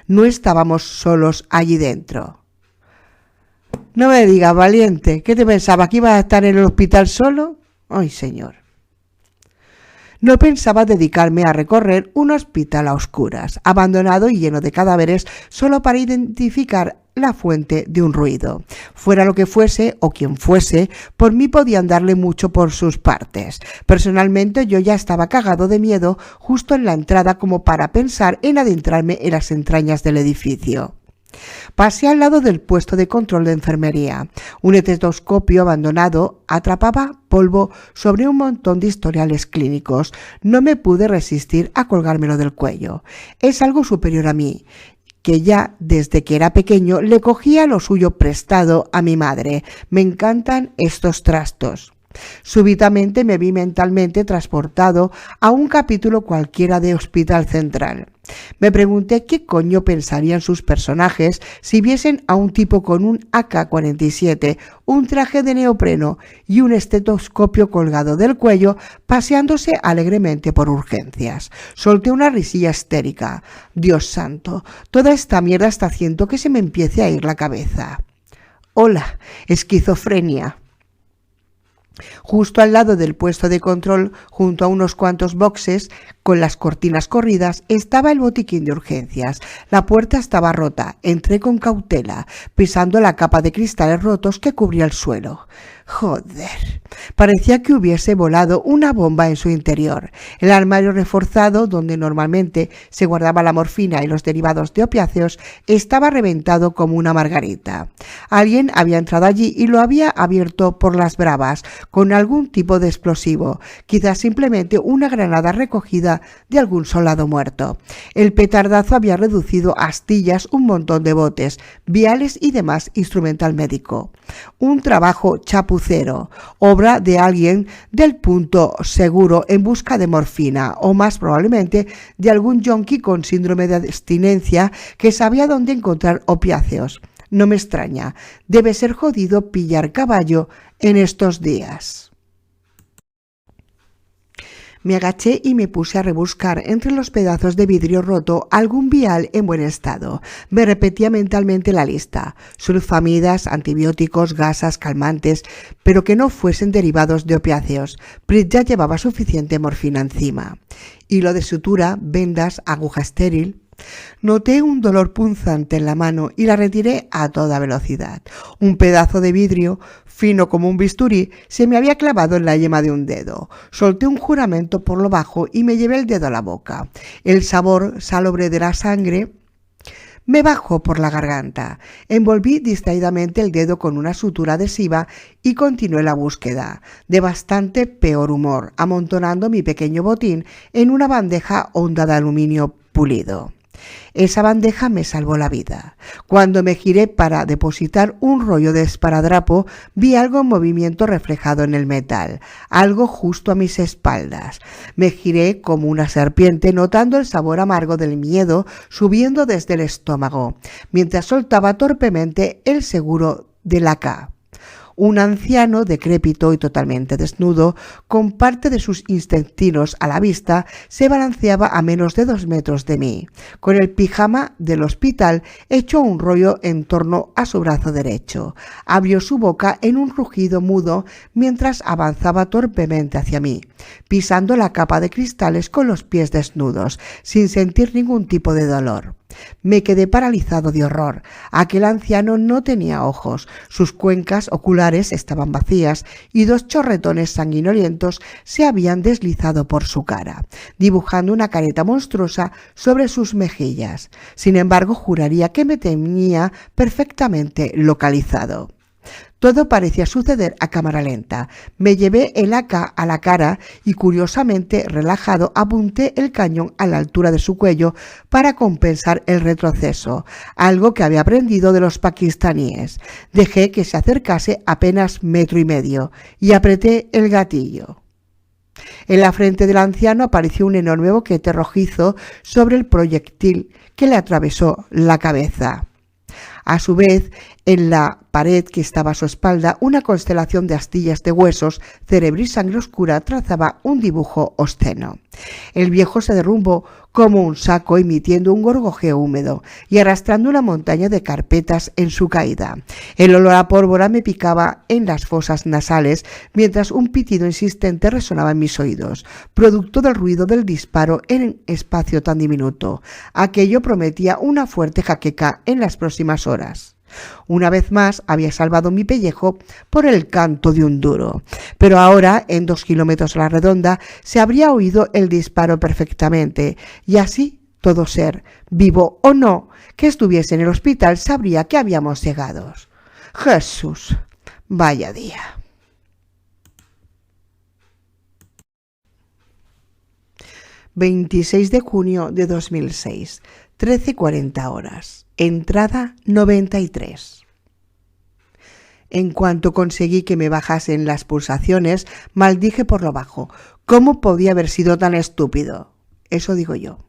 No estábamos solos allí dentro. No me digas, valiente, ¿qué te pensabas, que ibas a estar en el hospital solo? ¡Ay, señor! No pensaba dedicarme a recorrer un hospital a oscuras, abandonado y lleno de cadáveres, solo para identificar la fuente de un ruido. Fuera lo que fuese o quien fuese, por mí podían darle mucho por sus partes. Personalmente yo ya estaba cagado de miedo justo en la entrada como para pensar en adentrarme en las entrañas del edificio. Pasé al lado del puesto de control de enfermería. Un estetoscopio abandonado atrapaba polvo sobre un montón de historiales clínicos. No me pude resistir a colgármelo del cuello. Es algo superior a mí, que ya desde que era pequeño le cogía lo suyo prestado a mi madre. Me encantan estos trastos. Súbitamente me vi mentalmente transportado a un capítulo cualquiera de Hospital Central. Me pregunté qué coño pensarían sus personajes si viesen a un tipo con un AK-47, un traje de neopreno y un estetoscopio colgado del cuello paseándose alegremente por urgencias. Solté una risilla histérica. Dios santo, toda esta mierda está haciendo que se me empiece a ir la cabeza. Hola, esquizofrenia. Justo al lado del puesto de control, junto a unos cuantos boxes con las cortinas corridas, estaba el botiquín de urgencias. La puerta estaba rota. Entré con cautela, pisando la capa de cristales rotos que cubría el suelo. Joder, parecía que hubiese volado una bomba en su interior. El armario reforzado, donde normalmente se guardaba la morfina y los derivados de opiáceos, estaba reventado como una margarita. Alguien había entrado allí y lo había abierto por las bravas, con algún tipo de explosivo, quizás simplemente una granada recogida de algún soldado muerto. El petardazo había reducido a astillas un montón de botes, viales y demás instrumental médico. Un trabajo chapucero, obra de alguien del punto seguro en busca de morfina, o más probablemente de algún yonki con síndrome de abstinencia que sabía dónde encontrar opiáceos. No me extraña, debe ser jodido pillar caballo en estos días. Me agaché y me puse a rebuscar entre los pedazos de vidrio roto algún vial en buen estado. Me repetía mentalmente la lista: sulfamidas, antibióticos, gasas, calmantes, pero que no fuesen derivados de opiáceos. Prit ya llevaba suficiente morfina encima. Hilo de sutura, vendas, aguja estéril. Noté un dolor punzante en la mano y la retiré a toda velocidad. Un pedazo de vidrio, fino como un bisturí, se me había clavado en la yema de un dedo. Solté un juramento por lo bajo y me llevé el dedo a la boca. El sabor salobre de la sangre me bajó por la garganta. Envolví distraídamente el dedo con una sutura adhesiva y continué la búsqueda, de bastante peor humor, amontonando mi pequeño botín en una bandeja honda de aluminio pulido. Esa bandeja me salvó la vida. Cuando me giré para depositar un rollo de esparadrapo, vi algo en movimiento reflejado en el metal, algo justo a mis espaldas. Me giré como una serpiente, notando el sabor amargo del miedo subiendo desde el estómago, mientras soltaba torpemente el seguro de la AK. Un anciano decrépito y totalmente desnudo, con parte de sus intestinos a la vista, se balanceaba a menos de 2 metros de mí, con el pijama del hospital hecho un rollo en torno a su brazo derecho. Abrió su boca en un rugido mudo mientras avanzaba torpemente hacia mí, pisando la capa de cristales con los pies desnudos, sin sentir ningún tipo de dolor. Me quedé paralizado de horror. Aquel anciano no tenía ojos, sus cuencas oculares estaban vacías y 2 chorretones sanguinolientos se habían deslizado por su cara, dibujando una careta monstruosa sobre sus mejillas. Sin embargo, juraría que me tenía perfectamente localizado. Todo parecía suceder a cámara lenta. Me llevé el AK a la cara y, curiosamente relajado, apunté el cañón a la altura de su cuello para compensar el retroceso, algo que había aprendido de los pakistaníes. Dejé que se acercase apenas 1,5 metros y apreté el gatillo. En la frente del anciano apareció un enorme boquete rojizo sobre el proyectil que le atravesó la cabeza. A su vez, en la pared que estaba a su espalda, una constelación de astillas de huesos, cerebro y sangre oscura trazaba un dibujo obsceno. El viejo se derrumbó como un saco, emitiendo un gorgojeo húmedo y arrastrando una montaña de carpetas en su caída. El olor a pólvora me picaba en las fosas nasales, mientras un pitido insistente resonaba en mis oídos, producto del ruido del disparo en espacio tan diminuto. Aquello prometía una fuerte jaqueca en las próximas horas. Una vez más había salvado mi pellejo por el canto de un duro, pero ahora, en 2 kilómetros a la redonda, se habría oído el disparo perfectamente, y así todo ser, vivo o no, que estuviese en el hospital sabría que habíamos llegado. Jesús, vaya día. ...26 de junio de 2006... 13:40 horas... Entrada 93. En cuanto conseguí que me bajasen las pulsaciones, maldije por lo bajo. ¿Cómo podía haber sido tan estúpido? Eso digo yo.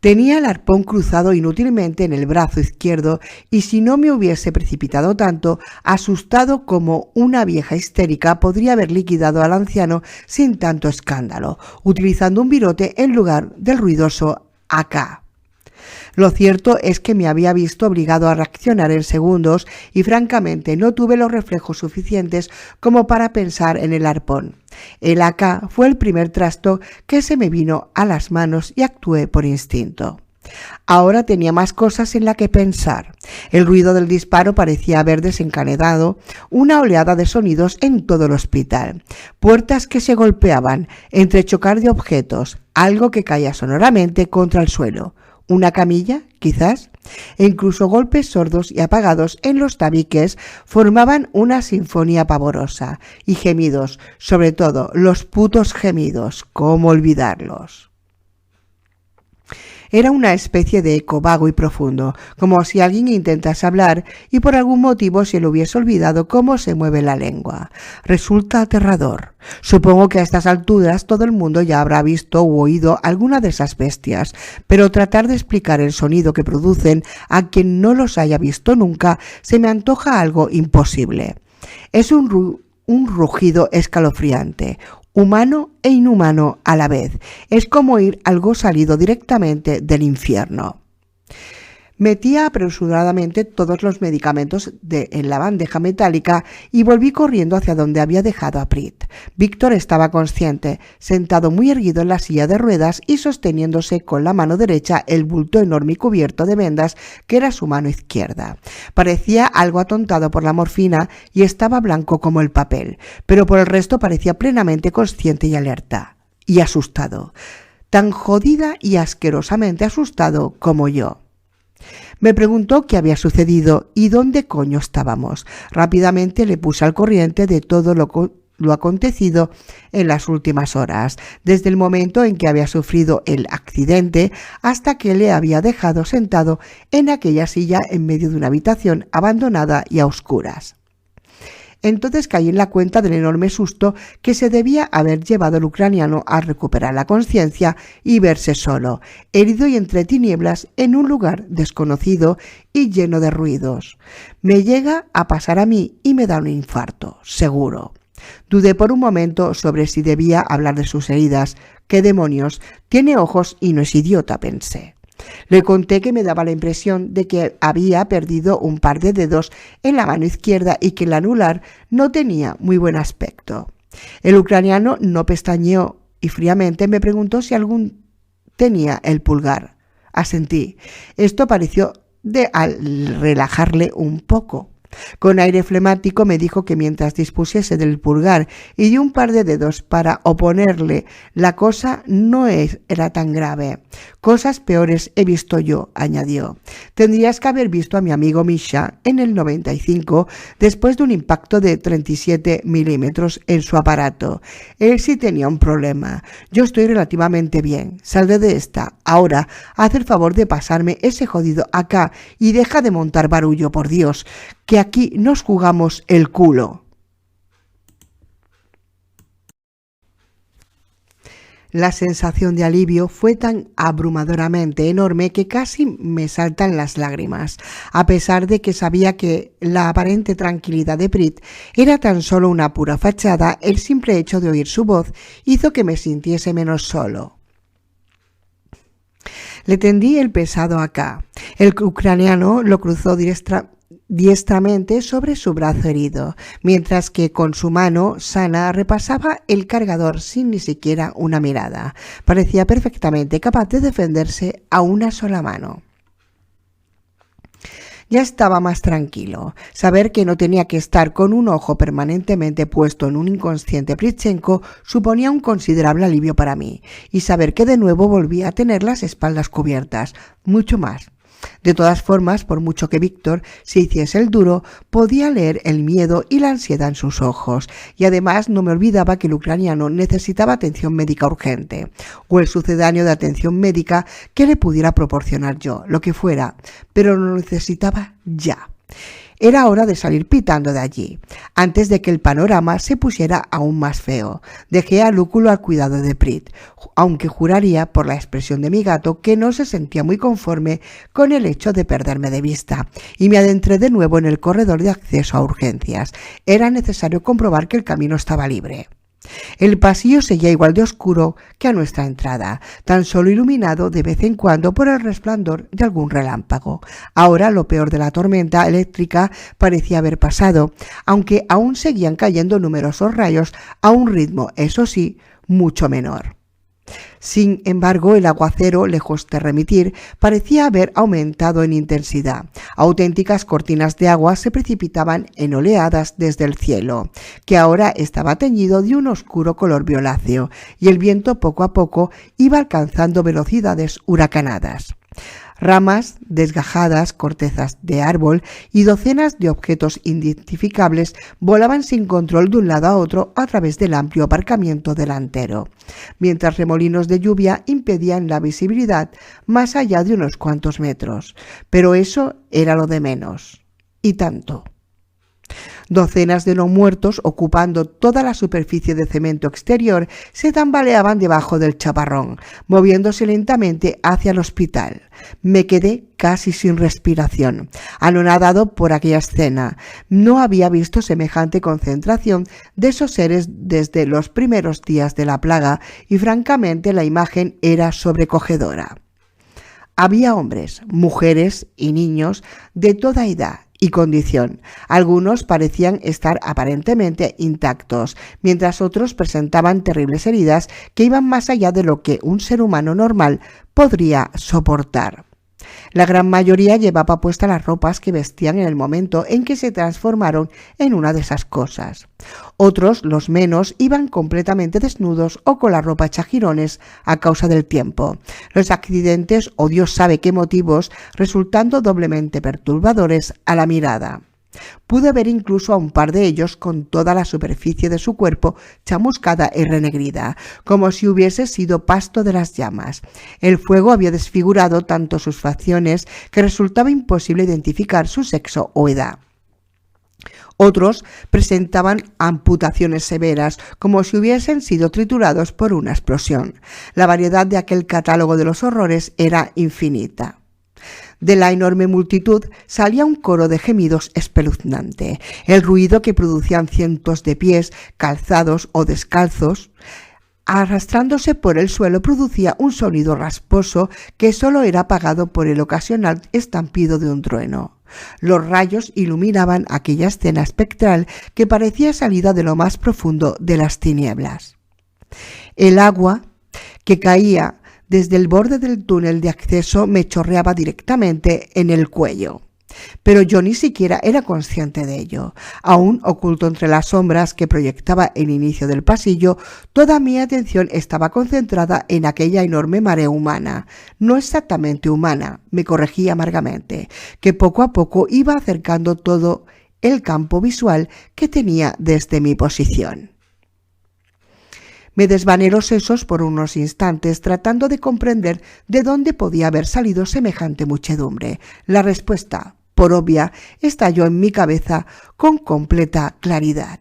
Tenía el arpón cruzado inútilmente en el brazo izquierdo y, si no me hubiese precipitado tanto, asustado como una vieja histérica, podría haber liquidado al anciano sin tanto escándalo, utilizando un virote en lugar del ruidoso AK. Lo cierto es que me había visto obligado a reaccionar en segundos y, francamente, no tuve los reflejos suficientes como para pensar en el arpón. El AK fue el primer trasto que se me vino a las manos y actué por instinto. Ahora tenía más cosas en las que pensar. El ruido del disparo parecía haber desencadenado una oleada de sonidos en todo el hospital. Puertas que se golpeaban, entrechocar de objetos, algo que caía sonoramente contra el suelo. Una camilla, quizás, e incluso golpes sordos y apagados en los tabiques formaban una sinfonía pavorosa, y gemidos, sobre todo los putos gemidos, ¿cómo olvidarlos? Era una especie de eco vago y profundo, como si alguien intentase hablar y por algún motivo se le hubiese olvidado cómo se mueve la lengua. Resulta aterrador. Supongo que a estas alturas todo el mundo ya habrá visto u oído alguna de esas bestias, pero tratar de explicar el sonido que producen a quien no los haya visto nunca se me antoja algo imposible. Es un rugido escalofriante, humano e inhumano a la vez. Es como oír algo salido directamente del infierno. Metía apresuradamente todos los medicamentos en la bandeja metálica y volví corriendo hacia donde había dejado a Prit. Víctor estaba consciente, sentado muy erguido en la silla de ruedas y sosteniéndose con la mano derecha el bulto enorme y cubierto de vendas que era su mano izquierda. Parecía algo atontado por la morfina y estaba blanco como el papel, pero por el resto parecía plenamente consciente y alerta. Y asustado. Tan jodida y asquerosamente asustado como yo. Me preguntó qué había sucedido y dónde coño estábamos. Rápidamente le puse al corriente de todo lo acontecido en las últimas horas, desde el momento en que había sufrido el accidente hasta que le había dejado sentado en aquella silla en medio de una habitación abandonada y a oscuras. Entonces caí en la cuenta del enorme susto que se debía haber llevado el ucraniano al recuperar la conciencia y verse solo, herido y entre tinieblas en un lugar desconocido y lleno de ruidos. Me llega a pasar a mí y me da un infarto, seguro. Dudé por un momento sobre si debía hablar de sus heridas. ¿Qué demonios? Tiene ojos y no es idiota, pensé. Le conté que me daba la impresión de que había perdido un par de dedos en la mano izquierda y que el anular no tenía muy buen aspecto. El ucraniano no pestañeó y fríamente me preguntó si algún tenía el pulgar. Asentí. Esto pareció relajarle un poco. Con aire flemático me dijo que mientras dispusiese del pulgar y de un par de dedos para oponerle, la cosa no era tan grave. Cosas peores he visto yo, añadió. Tendrías que haber visto a mi amigo Misha en el 95 después de un impacto de 37 milímetros en su aparato. Él sí tenía un problema. Yo estoy relativamente bien. Saldré de esta. Ahora, haz el favor de pasarme ese jodido acá y deja de montar barullo, por Dios, que aquí nos jugamos el culo. La sensación de alivio fue tan abrumadoramente enorme que casi me saltan las lágrimas, a pesar de que sabía que la aparente tranquilidad de Prit era tan solo una pura fachada. El simple hecho de oír su voz hizo que me sintiese menos solo. Le tendí el pesado acá. El ucraniano lo cruzó diestramente sobre su brazo herido, mientras que con su mano sana repasaba el cargador sin ni siquiera una mirada. Parecía perfectamente capaz de defenderse a una sola mano. Ya estaba más tranquilo. Saber que no tenía que estar con un ojo permanentemente puesto en un inconsciente Pritchenko suponía un considerable alivio para mí, y saber que de nuevo volvía a tener las espaldas cubiertas, mucho más. De todas formas, por mucho que Víctor se hiciese el duro, podía leer el miedo y la ansiedad en sus ojos, y además no me olvidaba que el ucraniano necesitaba atención médica urgente, o el sucedáneo de atención médica que le pudiera proporcionar yo, lo que fuera, pero lo necesitaba ya. Era hora de salir pitando de allí, antes de que el panorama se pusiera aún más feo. Dejé a Lúculo al cuidado de Prit, aunque juraría por la expresión de mi gato que no se sentía muy conforme con el hecho de perderme de vista, y me adentré de nuevo en el corredor de acceso a urgencias. Era necesario comprobar que el camino estaba libre. El pasillo seguía igual de oscuro que a nuestra entrada, tan solo iluminado de vez en cuando por el resplandor de algún relámpago. Ahora lo peor de la tormenta eléctrica parecía haber pasado, aunque aún seguían cayendo numerosos rayos a un ritmo, eso sí, mucho menor. Sin embargo, el aguacero, lejos de remitir, parecía haber aumentado en intensidad. Auténticas cortinas de agua se precipitaban en oleadas desde el cielo, que ahora estaba teñido de un oscuro color violáceo, y el viento poco a poco iba alcanzando velocidades huracanadas. Ramas desgajadas, cortezas de árbol y docenas de objetos identificables volaban sin control de un lado a otro a través del amplio aparcamiento delantero, mientras remolinos de lluvia impedían la visibilidad más allá de unos cuantos metros. Pero eso era lo de menos. Y tanto. Docenas de no muertos, ocupando toda la superficie de cemento exterior, se tambaleaban debajo del chaparrón, moviéndose lentamente hacia el hospital. Me quedé casi sin respiración, anonadado por aquella escena. No había visto semejante concentración de esos seres desde los primeros días de la plaga, y francamente la imagen era sobrecogedora. Había hombres, mujeres y niños de toda edad y condición. Algunos parecían estar aparentemente intactos, mientras otros presentaban terribles heridas que iban más allá de lo que un ser humano normal podría soportar. La gran mayoría llevaba puestas las ropas que vestían en el momento en que se transformaron en una de esas cosas. Otros, los menos, iban completamente desnudos o con la ropa hecha jirones a causa del tiempo. Los accidentes, o Dios sabe qué motivos, resultando doblemente perturbadores a la mirada. Pude ver incluso a un par de ellos con toda la superficie de su cuerpo chamuscada y renegrida, como si hubiese sido pasto de las llamas. El fuego había desfigurado tanto sus facciones que resultaba imposible identificar su sexo o edad. Otros presentaban amputaciones severas, como si hubiesen sido triturados por una explosión. La variedad de aquel catálogo de los horrores era infinita. De la enorme multitud salía un coro de gemidos espeluznante. El ruido que producían cientos de pies, calzados o descalzos, arrastrándose por el suelo, producía un sonido rasposo que solo era apagado por el ocasional estampido de un trueno. Los rayos iluminaban aquella escena espectral que parecía salida de lo más profundo de las tinieblas. El agua que caía desde el borde del túnel de acceso me chorreaba directamente en el cuello. pero yo ni siquiera era consciente de ello. Aún oculto entre las sombras que proyectaba el inicio del pasillo, toda mi atención estaba concentrada en aquella enorme marea humana, no exactamente humana, me corregí amargamente, que poco a poco iba acercando todo el campo visual que tenía desde mi posición. Me desvané los sesos por unos instantes tratando de comprender de dónde podía haber salido semejante muchedumbre. La respuesta, por obvia, estalló en mi cabeza con completa claridad.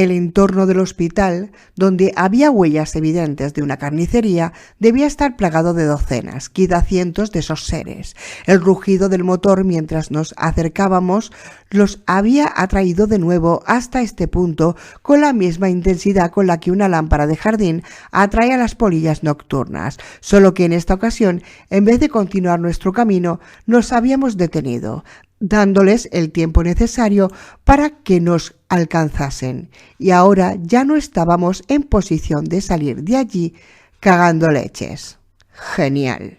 El entorno del hospital, donde había huellas evidentes de una carnicería, debía estar plagado de docenas, quizá cientos de esos seres. El rugido del motor mientras nos acercábamos los había atraído de nuevo hasta este punto con la misma intensidad con la que una lámpara de jardín atrae a las polillas nocturnas, solo que en esta ocasión, en vez de continuar nuestro camino, nos habíamos detenido, dándoles el tiempo necesario para que nos alcanzasen, y ahora ya no estábamos en posición de salir de allí cagando leches. Genial.